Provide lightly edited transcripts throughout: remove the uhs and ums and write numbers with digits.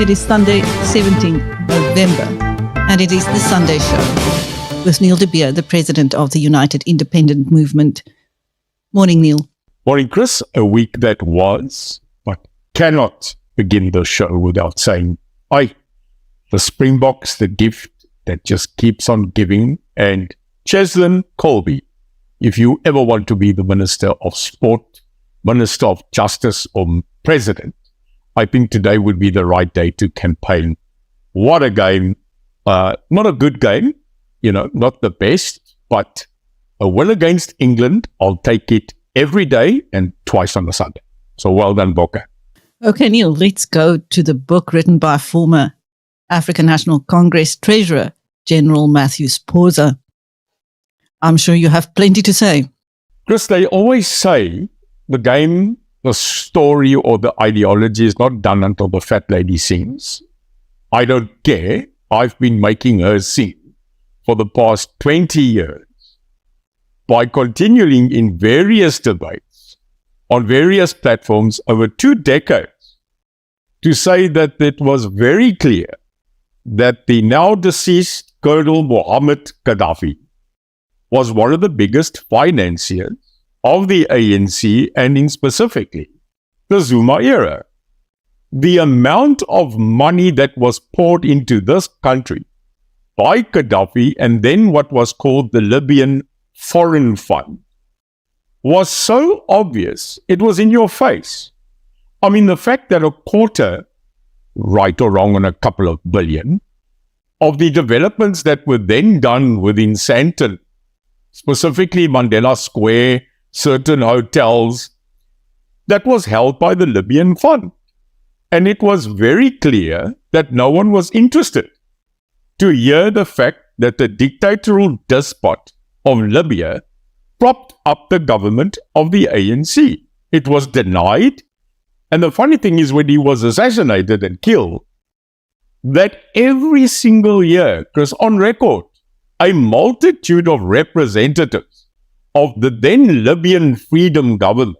It is Sunday, 17th November, and it is the Sunday Show with Neil de Beer, the president of the United Independent Movement. Morning, Neil. Morning, Chris. A week that was, but cannot begin the show without saying, the Springboks, the gift that just keeps on giving, and Cheslin Colby, if you ever want to be the Minister of Sport, Minister of Justice, or President, I think today would be the right day to campaign. What a game. Not a good game, not the best, but a win against England. I'll take it every day and twice on the Sunday. So well done, Bokke. Okay, Neil, let's go to the book written by former African National Congress Treasurer, General Matthews Pauza. I'm sure you have plenty to say. Chris, they always say the game, the story, or the ideology is not done until the fat lady sings. I don't care. I've been making her sing for the past 20 years by continuing in various debates on various platforms over 2 decades to say that it was very clear that the now deceased Colonel Mohammed Gadaffi was one of the biggest financiers of the ANC and in specifically the Zuma era. The amount of money that was poured into this country by Gadaffi and then what was called the Libyan Foreign Fund was so obvious, it was in your face. I mean, the fact that a quarter, right or wrong on a couple of billion, of the developments that were then done within Sandton, specifically Mandela Square, certain hotels, that was held by the Libyan Fund. And it was very clear that no one was interested to hear the fact that the dictatorial despot of Libya propped up the government of the ANC. It was denied. And the funny thing is, when he was assassinated and killed, that every single year, because on record, a multitude of representatives of the then Libyan Freedom Government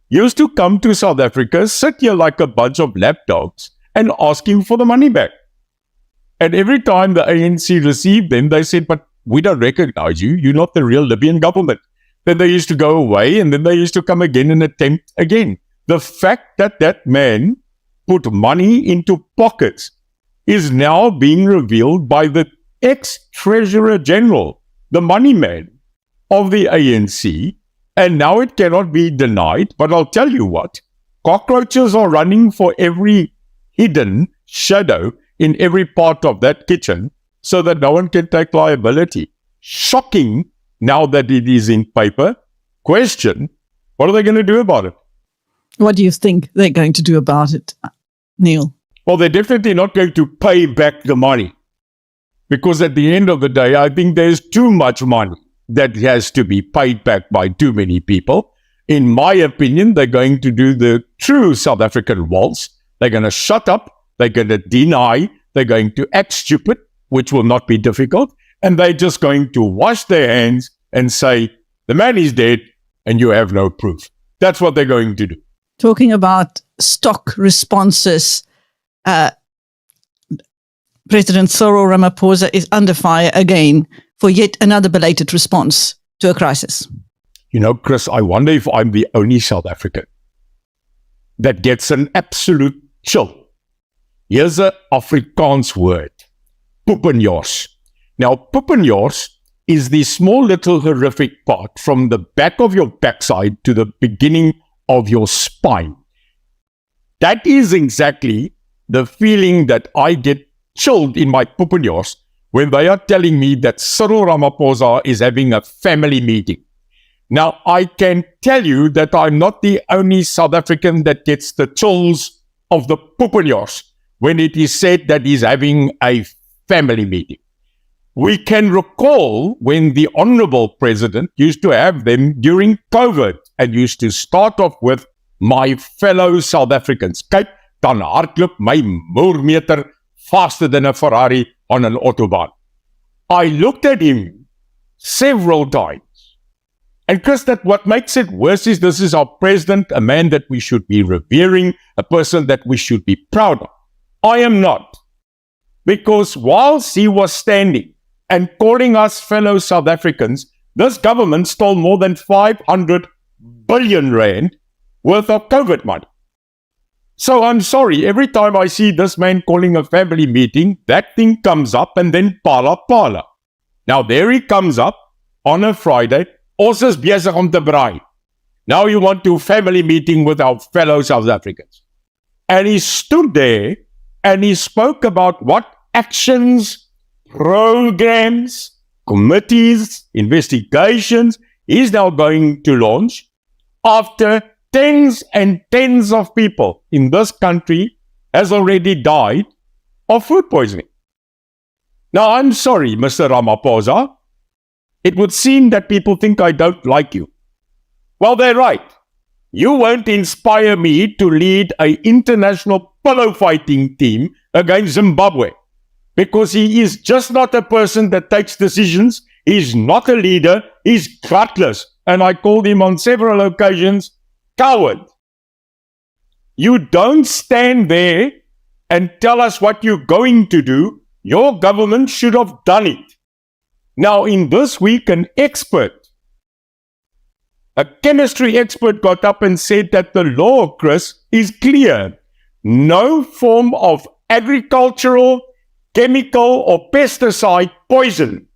used to come to South Africa, sit here like a bunch of lapdogs and asking for the money back. And every time the ANC received them, they said, but we don't recognize you. You're not the real Libyan government. Then they used to go away and then they used to come again and attempt again. The fact that that man put money into pockets is now being revealed by the ex-Treasurer General, the money man of the ANC, and now it cannot be denied. But I'll tell you what, cockroaches are running for every hidden shadow in every part of that kitchen so that no one can take liability. Shocking now that it is in paper. Question, what are they going to do about it? What do you think they're going to do about it, Neil? Well, they're definitely not going to pay back the money. Because at the end of the day, I think there's too much money that has to be paid back by too many people. In my opinion, they're going to do the true South African waltz. They're going to shut up. They're going to deny. They're going to act stupid, which will not be difficult. And they're just going to wash their hands and say, the man is dead and you have no proof. That's what they're going to do. Talking about stock responses, President Cyril Ramaphosa is under fire again for yet another belated response to a crisis. Chris, I wonder if I'm the only South African that gets an absolute chill. Here's an Afrikaans word, poepenjors. Now, poepenjors is the small little horrific part from the back of your backside to the beginning of your spine. That is exactly the feeling that I get chilled in my poepenjors when they are telling me that Cyril Ramaphosa is having a family meeting. Now, I can tell you that I'm not the only South African that gets the chills of the poepenjors when it is said that he's having a family meeting. We can recall when the Honorable President used to have them during COVID and used to start off with, my fellow South Africans, kyk, dan hardloop my moermeter faster than a Ferrari on an autobahn. I looked at him several times. And Chris, that what makes it worse is this is our president, a man that we should be revering, a person that we should be proud of. I am not. Because whilst he was standing and calling us fellow South Africans, this government stole more than 500 billion rand worth of COVID money. So I'm sorry, every time I see this man calling a family meeting, that thing comes up and then pala. Now there he comes up on a Friday, ons is besig om te braai. Now you want to family meeting with our fellow South Africans. And he stood there and he spoke about what actions, programs, committees, investigations he's now going to launch after tens and tens of people in this country has already died of food poisoning. Now, I'm sorry, Mr. Ramaphosa. It would seem that people think I don't like you. Well, they're right. You won't inspire me to lead an international pillow fighting team against Zimbabwe because he is just not a person that takes decisions. He's not a leader. He's gutless. And I called him on several occasions coward. You don't stand there and tell us what you're going to do. Your government should have done it. Now, in this week, a chemistry expert got up and said that the law, Chris, is clear. No form of agricultural, chemical, or pesticide poison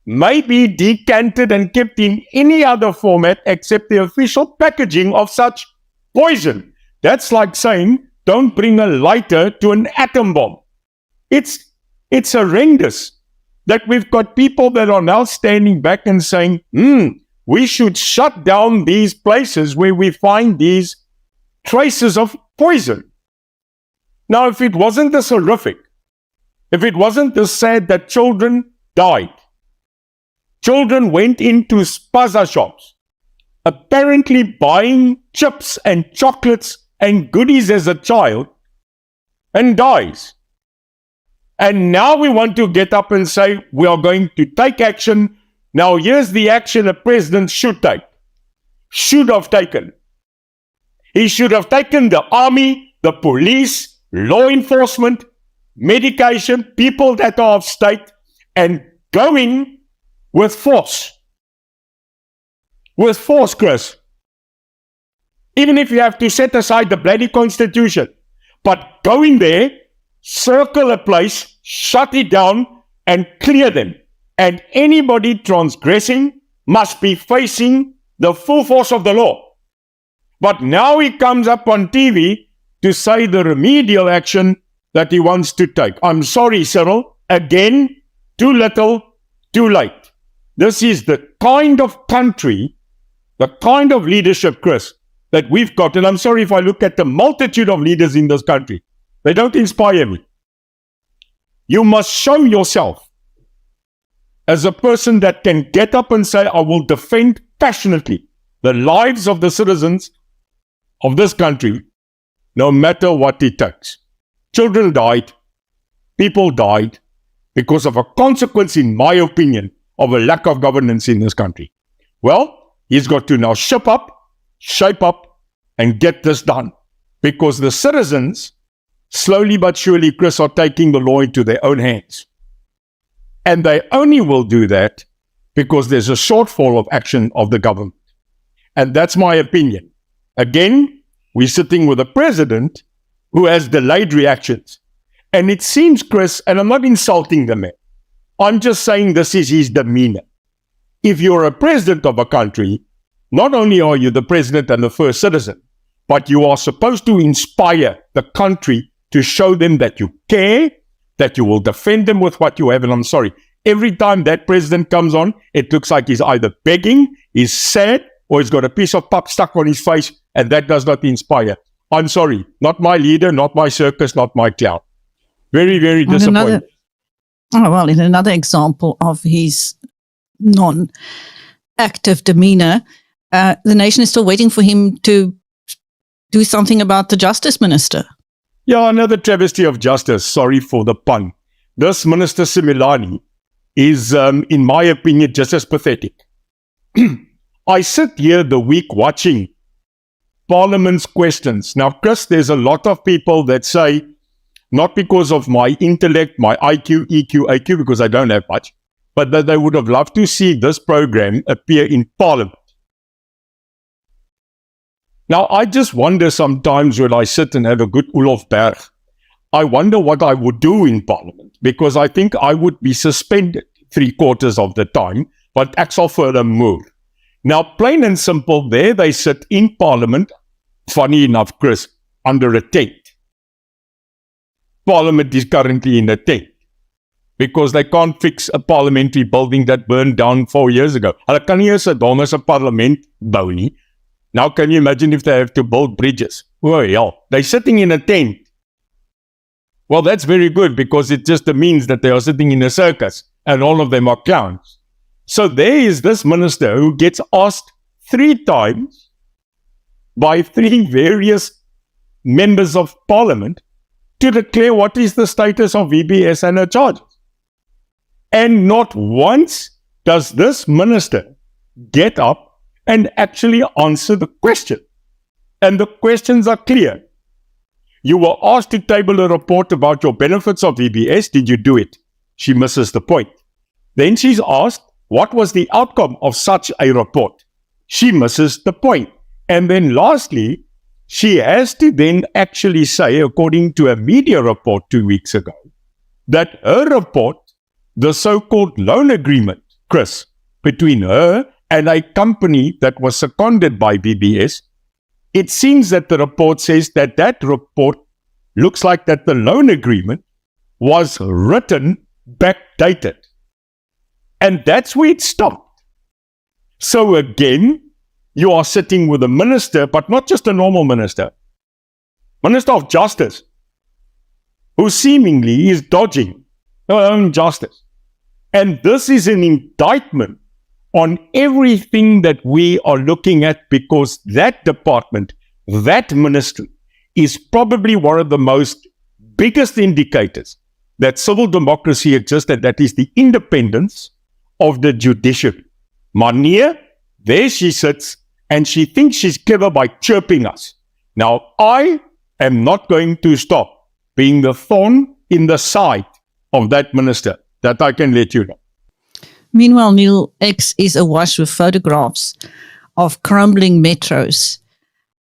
may be decanted and kept in any other format except the official packaging of such poison. That's like saying, don't bring a lighter to an atom bomb. It's horrendous that we've got people that are now standing back and saying, we should shut down these places where we find these traces of poison. Now, if it wasn't this horrific, if it wasn't this sad that children died, children went into spaza shops, apparently buying chips and chocolates and goodies as a child, and dies. And now we want to get up and say, we are going to take action. Now here's the action a president should take. Should have taken. He should have taken the army, the police, law enforcement, medication, people that are of state, and going with force. With force, Chris. Even if you have to set aside the bloody constitution. But go in there, circle a place, shut it down, and clear them. And anybody transgressing must be facing the full force of the law. But now he comes up on TV to say the remedial action that he wants to take. I'm sorry, Cyril. Again, too little, too late. This is the kind of country, the kind of leadership, Chris, that we've got. And I'm sorry if I look at the multitude of leaders in this country. They don't inspire me. You must show yourself as a person that can get up and say, I will defend passionately the lives of the citizens of this country, no matter what it takes. Children died, people died because of a consequence, in my opinion, of a lack of governance in this country. Well, he's got to now shape up, and get this done. Because the citizens, slowly but surely, Chris, are taking the law into their own hands. And they only will do that because there's a shortfall of action of the government. And that's my opinion. Again, we're sitting with a president who has delayed reactions. And it seems, Chris, and I'm not insulting the man, I'm just saying this is his demeanor. If you're a president of a country, not only are you the president and the first citizen, but you are supposed to inspire the country to show them that you care, that you will defend them with what you have. And I'm sorry, every time that president comes on, it looks like he's either begging, he's sad, or he's got a piece of pop stuck on his face, and that does not inspire. I'm sorry, not my leader, not my circus, not my clown. Very, very disappointing. In another example of his non-active demeanor, the nation is still waiting for him to do something about the justice minister. Yeah, another travesty of justice. Sorry for the pun. This Minister Similani is, in my opinion, just as pathetic. I sit here the week watching Parliament's questions. Now, Chris, there's a lot of people that say, not because of my intellect, my IQ, EQ, AQ, because I don't have much, but that they would have loved to see this program appear in Parliament. Now, I just wonder sometimes when I sit and have a good Olof Berg, I wonder what I would do in Parliament, because I think I would be suspended 3/4 of the time, but actually for a move. Now, plain and simple, there they sit in Parliament, funny enough, Chris, under a tent. Parliament is currently in a tent because they can't fix a parliamentary building that burned down 4 years ago. Hulle kan nie eens 'n domme se parlement bou nie. Now, can you imagine if they have to build bridges? Oh, yeah. They're sitting in a tent. Well, that's very good because it just means that they are sitting in a circus and all of them are clowns. So there is this minister who gets asked 3 times by 3 various members of parliament to declare what is the status of VBS and her charges. And not once does this minister get up and actually answer the question. And the questions are clear. You were asked to table a report about your benefits of VBS. Did you do it? She misses the point. Then she's asked, what was the outcome of such a report? She misses the point. And then lastly, she has to then actually say, according to a media report 2 weeks ago, that her report, the so-called loan agreement, Chris, between her and a company that was seconded by VBS, it seems that the report says that that report looks like that the loan agreement was written backdated. And that's where it stopped. So again, you are sitting with a minister, but not just a normal minister, Minister of Justice, who seemingly is dodging her own justice. And this is an indictment on everything that we are looking at, because that department, that ministry, is probably one of the most biggest indicators that civil democracy exists, and that is the independence of the judiciary. Mania, there she sits, and she thinks she's clever by chirping us. Now, I am not going to stop being the thorn in the side of that minister. That I can let you know. Meanwhile, Neil, X is awash with photographs of crumbling metros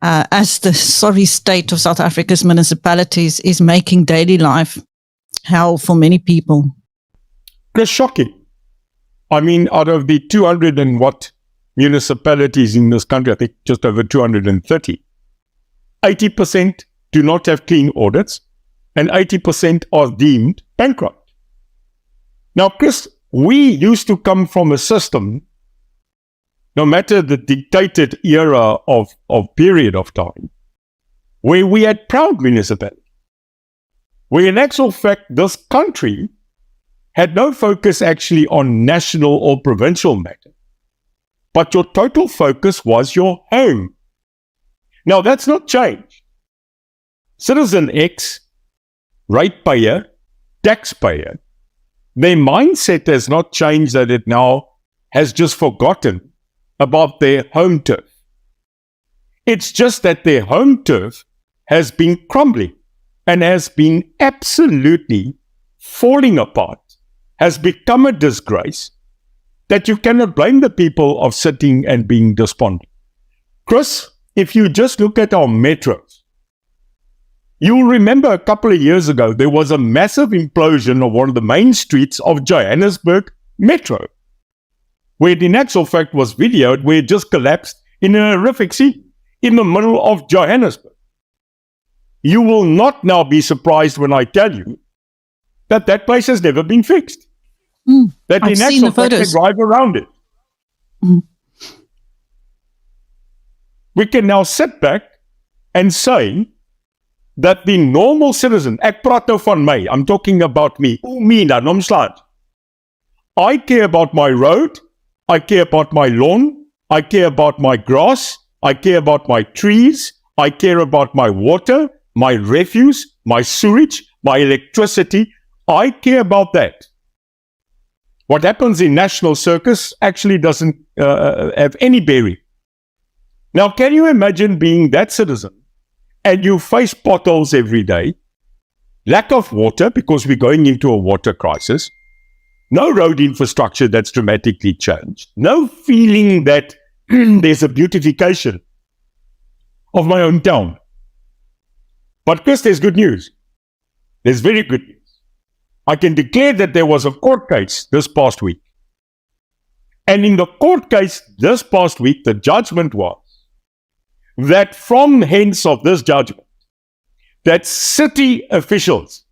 as the sorry state of South Africa's municipalities is making daily life hell for many people. It's shocking. I mean, out of the 200 and what municipalities in this country, I think just over 230, 80% do not have clean audits and 80% are deemed bankrupt. Now, Chris, we used to come from a system, no matter the dictated era of period of time, where we had proud municipalities, where in actual fact this country had no focus actually on national or provincial matter, but your total focus was your home. Now that's not changed. Citizen X, ratepayer, taxpayer, their mindset has not changed, that it now has just forgotten about their home turf. It's just that their home turf has been crumbling and has been absolutely falling apart, has become a disgrace that you cannot blame the people of sitting and being despondent. Chris, if you just look at our metros, you'll remember a couple of years ago, there was a massive implosion of one of the main streets of Johannesburg Metro, where it in actual fact was videoed, where it just collapsed in a horrific scene in the middle of Johannesburg. You will not now be surprised when I tell you that that place has never been fixed. That I've in seen actual the fact they photos. drive around it. We can now sit back and say that the normal citizen, ek praat nou van my, I'm talking about me, Mina, nomslaat. I care about my road, I care about my lawn, I care about my grass, I care about my trees, I care about my water, my refuse, my sewage, my electricity. I care about that. What happens in National Circus actually doesn't have any bearing. Now, can you imagine being that citizen and you face potholes every day lack of water because we're going into a water crisis, no road infrastructure that's dramatically changed, no feeling that there's a beautification of my own town. But Chris, there's good news. There's very good news. I can declare that there was a court case this past week. And in the court case this past week, the judgment was that from hence of this judgment, that city officials,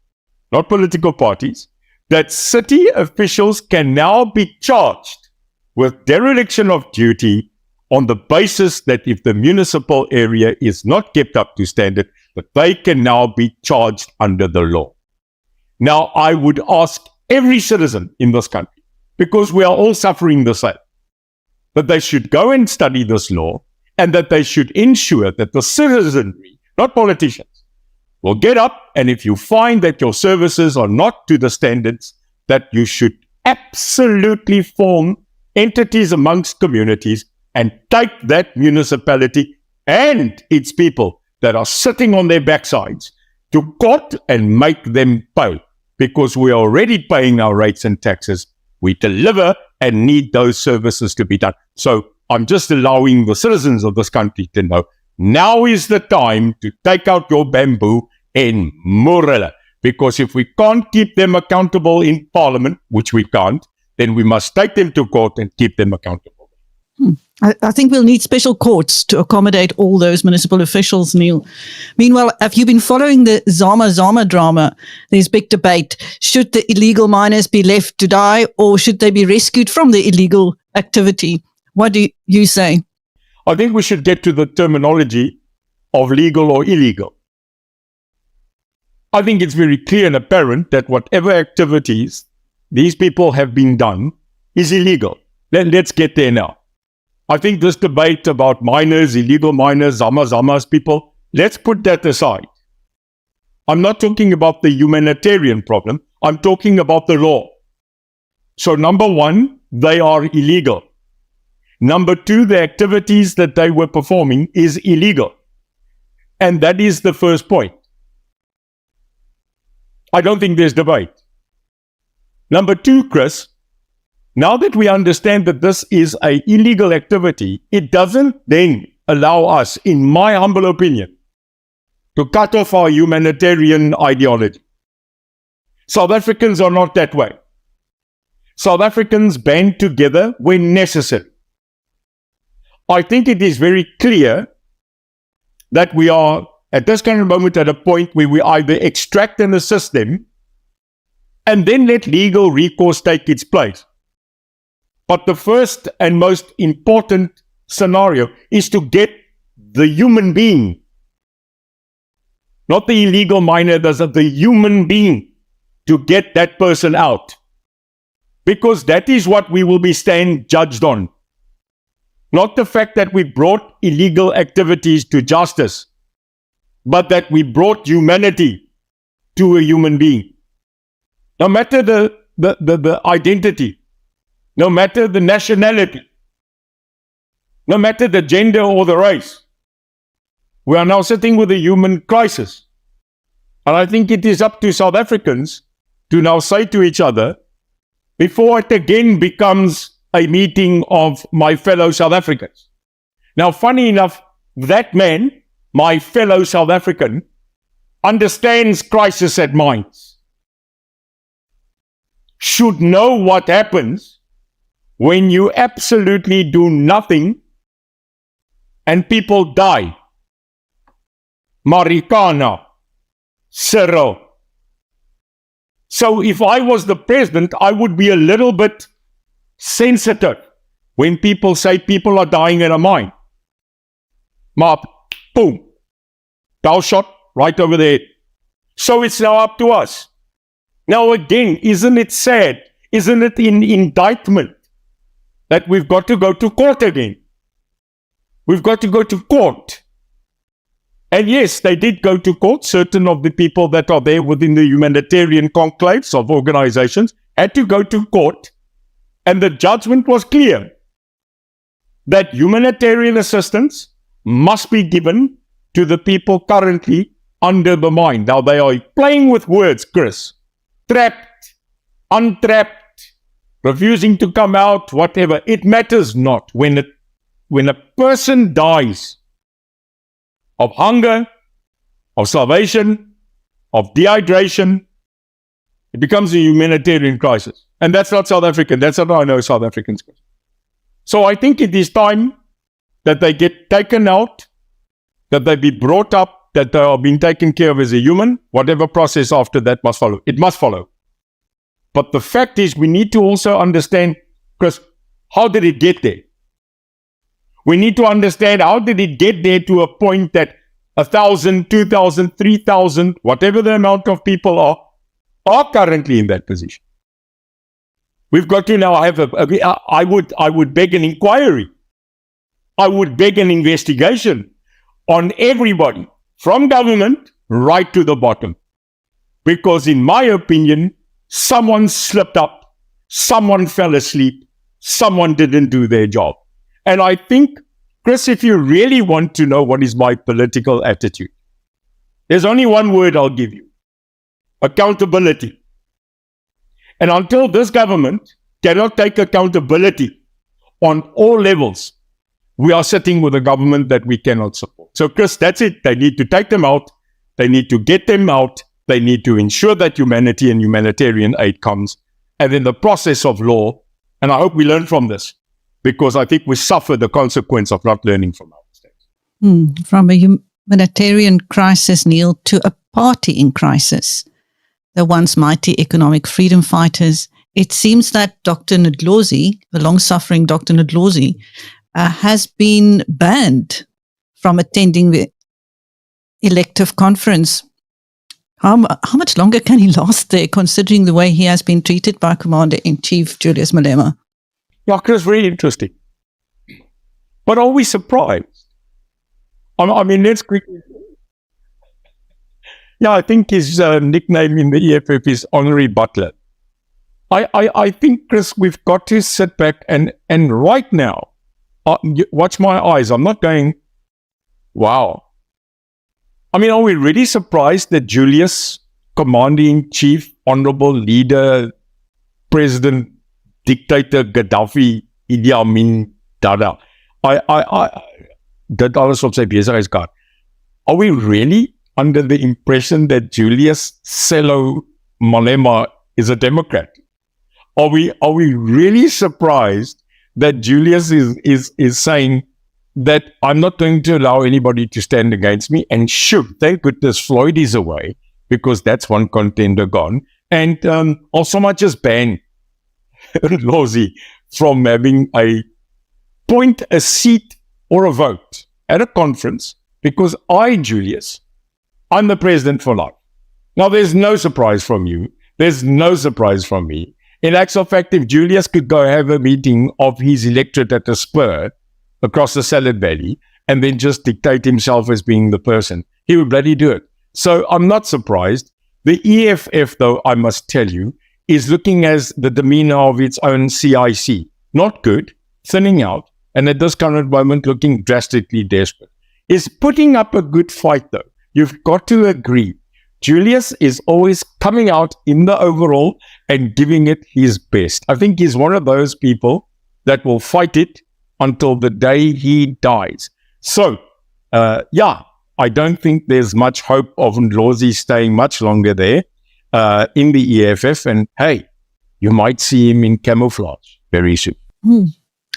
not political parties, that city officials can now be charged with dereliction of duty on the basis that if the municipal area is not kept up to standard, that they can now be charged under the law. Now, I would ask every citizen in this country, because we are all suffering the same, that they should go and study this law and that they should ensure that the citizenry, not politicians, will get up, and if you find that your services are not to the standards, that you should absolutely form entities amongst communities and take that municipality and its people that are sitting on their backsides to court and make them pay, because we are already paying our rates and taxes. We deliver and need those services to be done. So I'm just allowing the citizens of this country to know now is the time to take out your bamboo and Morella. Because if we can't keep them accountable in Parliament, which we can't, then we must take them to court and keep them accountable. I think we'll need special courts to accommodate all those municipal officials, Neil. Meanwhile, have you been following the Zama drama? There's big debate. Should the illegal miners be left to die, or should they be rescued from the illegal activity? What do you say? I think we should get to the terminology of legal or illegal. I think it's very clear and apparent that whatever activities these people have been done is illegal. Let's get there now. I think this debate about miners, illegal miners, Zamas people, let's put that aside. I'm not talking about the humanitarian problem. I'm talking about the law. So number one, they are illegal. Number two, the activities that they were performing is illegal. And that is the first point. I don't think there's debate. Number two, Chris, now that we understand that this is an illegal activity, it doesn't then allow us, in my humble opinion, to cut off our humanitarian ideology. South Africans are not that way. South Africans band together when necessary. I think it is very clear that we are at this kind of moment at a point where we either extract and assist them and then let legal recourse take its place. But the first and most important scenario is to get the human being, not the illegal miner, the human being, to get that person out. Because that is what we will be stand judged on. Not the fact that we brought illegal activities to justice, but that we brought humanity to a human being. No matter the identity, no matter the nationality, no matter the gender or the race, we are now sitting with a human crisis. And I think it is up to South Africans to now say to each other, before it again becomes a meeting of my fellow South Africans. Now, funny enough, that man, my fellow South African, understands crisis at mines, should know what happens when you absolutely do nothing and people die. Marikana, Cyril. So if I was the president, I would be a little bit sensitive when people say people are dying in a mine. Boom. Foul shot right over the head. So it's now up to us. Now again, isn't it sad? Isn't it in indictment that we've got to go to court again? We've got to go to court. And yes, they did go to court. Certain of the people that are there within the humanitarian conclaves of organizations had to go to court. And the judgment was clear that humanitarian assistance must be given to the people currently under the mind. Now they are playing with words, Chris. Trapped, untrapped, refusing to come out, whatever. It matters not. When a person dies of hunger, of starvation, of dehydration, it becomes a humanitarian crisis. And that's not South African. That's not how I know South Africans. So I think it is time that they get taken out, that they be brought up, that they are being taken care of as a human. Whatever process after that must follow. It must follow. But the fact is, we need to also understand, Chris, how did it get there? We need to understand how did it get there to a point that 1,000, 2,000, 3,000, whatever the amount of people are currently in that position. We've got to now have I would beg an inquiry. I would beg an investigation on everybody, from government right to the bottom. Because in my opinion, someone slipped up, someone fell asleep, someone didn't do their job. And I think, Chris, if you really want to know what is my political attitude, there's only one word I'll give you: accountability. And until this government cannot take accountability on all levels, we are sitting with a government that we cannot support. So, Chris, that's it. They need to take them out. They need to get them out. They need to ensure that humanity and humanitarian aid comes. And then the process of law, and I hope we learn from this, because I think we suffer the consequence of not learning from our mistakes. From a humanitarian crisis, Neil, to a party in crisis. The once mighty economic freedom fighters. It seems that Dr. Ndlozi, the long-suffering Dr. Ndlozi, has been banned from attending the elective conference. How much longer can he last there, considering the way he has been treated by Commander-in-Chief Julius Malema? Yeah, Chris, very interesting. But are we surprised? I mean, let's quickly... Yeah, I think his nickname in the EFF is Honorary Butler. I think, Chris, we've got to sit back and right now, watch my eyes. I'm not going, wow. I mean, are we really surprised that Julius, Commander-in-Chief, Honorable Leader, President, Dictator Gadaffi, Idi Amin, Dada, dit alles op sy besigheidskaart. Are we really under the impression that Julius Sello Malema is a Democrat? Are we really surprised that Julius is saying that I'm not going to allow anybody to stand against me? And shoot, thank goodness Floyd is away, because that's one contender gone. And also might just ban Ndlozi from having a seat or a vote at a conference, because Julius, I'm the president for life. Now, there's no surprise from you. There's no surprise from me. In actual fact, if Julius could go have a meeting of his electorate at a spur across the Salad Valley and then just dictate himself as being the person, he would bloody do it. So I'm not surprised. The EFF, though, I must tell you, is looking as the demeanor of its own CIC. Not good, thinning out, and at this current moment looking drastically desperate. Is putting up a good fight, though. You've got to agree. Julius is always coming out in the overall and giving it his best. I think he's one of those people that will fight it until the day he dies. So, I don't think there's much hope of Ndlozi staying much longer there in the EFF. And hey, you might see him in camouflage very soon.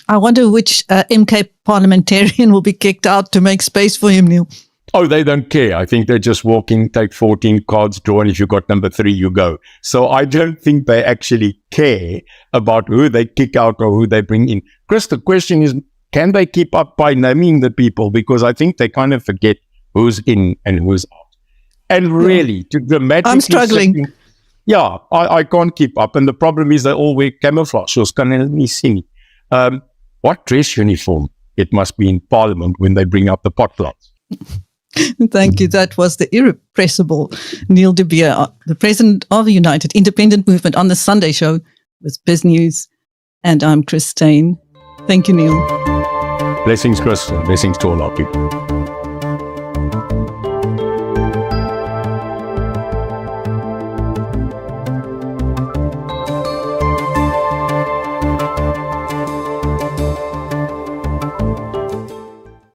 I wonder which MK parliamentarian will be kicked out to make space for him, Neil. Oh, they don't care. I think they just walk in, take 14 cards, draw, and if you got number 3, you go. So I don't think they actually care about who they kick out or who they bring in. Chris, the question is, can they keep up by naming the people? Because I think they kind of forget who's in and who's out. And really, to dramatically... I'm struggling. I can't keep up. And the problem is they all wear camouflage. So can you see me? What dress uniform it must be in Parliament when they bring up the pot plants? Thank you. That was the irrepressible Neil de Beer, the president of the United Independent Movement, on the Sunday Show with Biz News. And I'm Chris Steyn. Thank you, Neil. Blessings, Chris. Blessings to all our people.